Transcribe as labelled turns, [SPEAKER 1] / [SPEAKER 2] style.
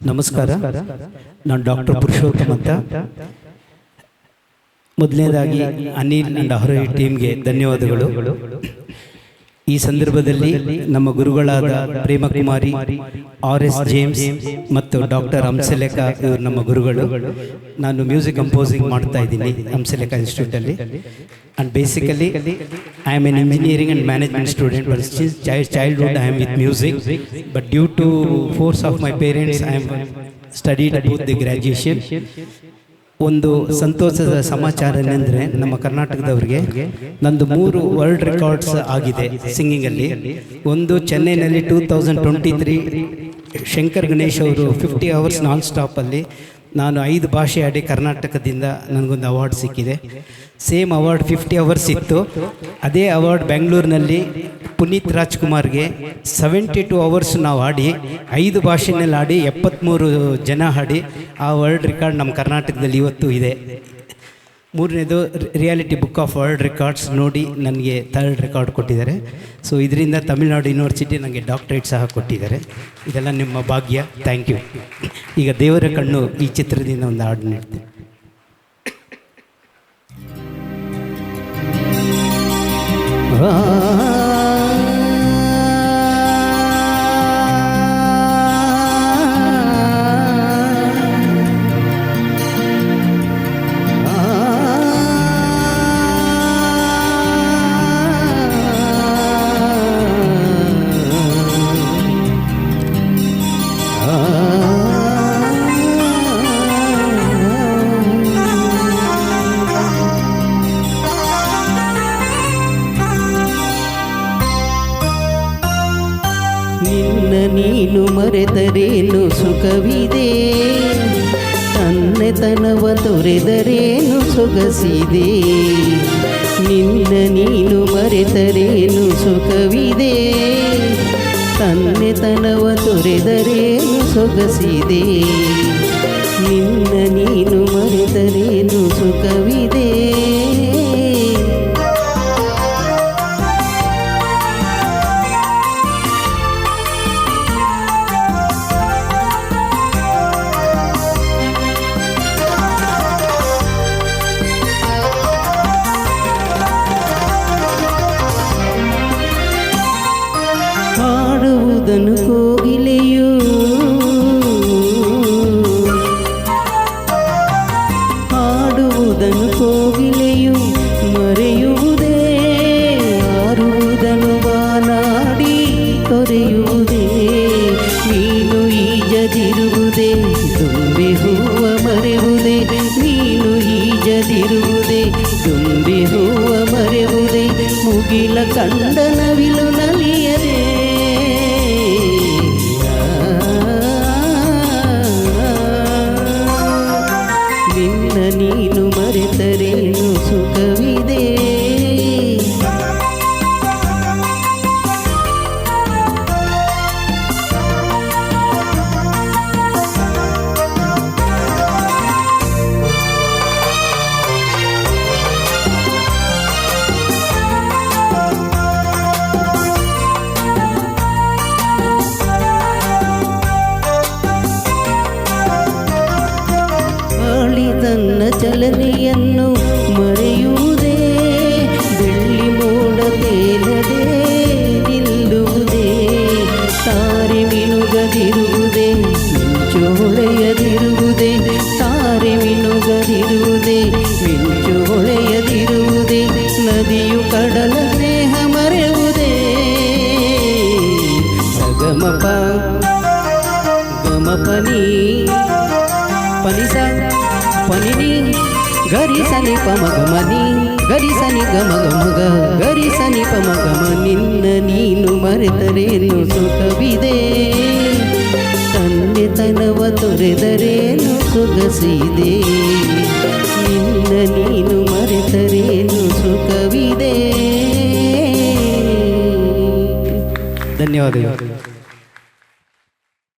[SPEAKER 1] ನಮಸ್ಕಾರ. ನಾನು ಡಾಕ್ಟರ್ ಪುರುಷೋತ್ತಮ್ ಅಂತ. ಮೊದಲನೇದಾಗಿ ಅನಿಲ್ ಅಂಡ್ ಅಹರೋಹಿ ಟೀಮ್ಗೆ ಧನ್ಯವಾದಗಳು. ಈ ಸಂದರ್ಭದಲ್ಲಿ ನಮ್ಮ ಗುರುಗಳಾದ ಪ್ರೇಮಕುಮಾರಿ, RS ಜೇಮ್ಸ್ ಮತ್ತು ಡಾಕ್ಟರ್ ಹಂಸಲೇಖ ಇವರು ನಮ್ಮ ಗುರುಗಳು. ನಾನು ಮ್ಯೂಸಿಕ್ ಕಂಪೋಸಿಂಗ್ ಮಾಡ್ತಾ ಇದ್ದೀನಿ ಹಂಸಲೇಖ ಇನ್ಸ್ಟಿಟ್ಯೂಟಲ್ಲಿ. And basically I am an engineering and management student. But since childhood I am with music, but due to force of my parents I am studied both the graduation. ಒಂದು ಸಂತೋಷದ ಸಮಾಚಾರ ಏನೆಂದರೆ, ನಮ್ಮ ಕರ್ನಾಟಕದವರಿಗೆ ನಂದು 3 world records ಆಗಿದೆ ಸಿಂಗಿಂಗಲ್ಲಿ. ಒಂದು ಚೆನ್ನೈನಲ್ಲಿ 2023 ಶಂಕರ್ ಗಣೇಶ್ ಅವರು 50 hours ನಾನ್ ಸ್ಟಾಪಲ್ಲಿ ನಾನು 5 ಭಾಷೆ ಆಡಿ ಕರ್ನಾಟಕದಿಂದ ನನಗೊಂದು ಅವಾರ್ಡ್ ಸಿಕ್ಕಿದೆ. ಸೇಮ್ ಅವಾರ್ಡ್ 50 hours ಇತ್ತು. ಅದೇ ಅವಾರ್ಡ್ ಬೆಂಗಳೂರಿನಲ್ಲಿ ಪುನೀತ್ ರಾಜ್ಕುಮಾರ್ಗೆ 72 hours ನಾವು ಆಡಿ 5 ಭಾಷೆನಲ್ಲಿ ಆಡಿ 73 ಜನ ಹಾಡಿ ಆ ವರ್ಲ್ಡ್ ರೆಕಾರ್ಡ್ ನಮ್ಮ ಕರ್ನಾಟಕದಲ್ಲಿ ಇವತ್ತು ಇದೆ. ಮೂರನೇದು reality book of world records ನೋಡಿ ನನಗೆ 3rd ರೆಕಾರ್ಡ್ ಕೊಟ್ಟಿದ್ದಾರೆ. ಸೊ ಇದರಿಂದ ತಮಿಳುನಾಡು ಯೂನಿವರ್ಸಿಟಿ ನನಗೆ ಡಾಕ್ಟರೇಟ್ ಸಹ ಕೊಟ್ಟಿದ್ದಾರೆ. ಇದೆಲ್ಲ ನಿಮ್ಮ ಭಾಗ್ಯ. Thank you. ಈಗ ದೇವರ ಕಣ್ಣು ಈ ಚಿತ್ರದಿಂದ ಒಂದು ಹಾಡು ನೀಡ್ತೀನಿ.
[SPEAKER 2] ನಿನ್ನ ನೀನು ಮರೆತರೇನು ಸುಖವಿದೆ, ತನ್ನೆತನವ ತೊರೆದರೇನು ಸೊಗಸಿದೆ. ನಿನ್ನ ನೀನು ಮರೆತರೇನು ಸುಖವಿದೆ, ತನ್ನೆತನವ ತೊರೆದರೇನು ಸೊಗಸಿದೆ. ನಿನ್ನ ನೀನು ಮರೆತರೇನು ಸುಖವಿದೆ. ಹಾಡುವುದನ್ನು ಕೋಗಿಲೆಯು, ಹಾಡುವುದನ್ನು ಕೋಗಿಲೆಯು ಮರೆಯುವುದೇ, ಹಾರುವುದನ್ನು ಬಾನಾಡಿ ತೊರೆಯುವುದೇ. ನೀನು ಈಜದಿರುವುದೇ, ತುಂಬಿ ಹೂವ ಮರೆಯುವುದೇ. ನೀನು ಈಜದಿರುವುದೇ, ತುಂಬಿ ಹೂವ ಮರೆಯುವುದೇ. ಮುಗಿಲ ಕಂಡ ನವಿಲು ನಲಿಯದೆ, ನಿನ್ನ ನೀನು ಮರೆತರೇನು ಸುಖವಿದೆ. ತನ್ನ ಚಲನೆಯನ್ನು ಮರೆಯುವುದೇ, ಬೆಳ್ಳಿ ಮೋಡ ತೇಲದೆ ನಿಲ್ಲುವುದೇ. ತಾರೆ ಮಿನುಗದಿರುವುದೇ, ಮಿಂಚು ಹೊಳೆಯದಿರುವುದೇ. ತಾರೆ ಮಿನುಗದಿರುವುದೇ, ಮಿಂಚು ಹೊಳೆಯದಿರುವುದೇ. ನದಿಯು ಕಡಲ ಸ್ನೇಹ ಮರೆಯುವುದೇ. ಸಗಮಪ ಗಮಪನಿ ಪನಿಸ ಪನಿನಿ ಗರಿ ಸನಿ ಪಮಗಮನಿ, ಗರಿ ಸನಿ ಗಮಗಮಗ, ಗರಿ ಸನಿ ಪಮಗಮ. ನಿನ್ನ ನೀನು ಮರೆತರೇನು ಸುಖವಿದೆ, ತನ್ನೆತನವ ತೊರೆದರೇನು ಸೊಗಸಿದೆ. ನಿನ್ನ ನೀನು ಮರೆತರೇನು ಸುಖವಿದೆ.
[SPEAKER 1] ಧನ್ಯವಾದಗಳು.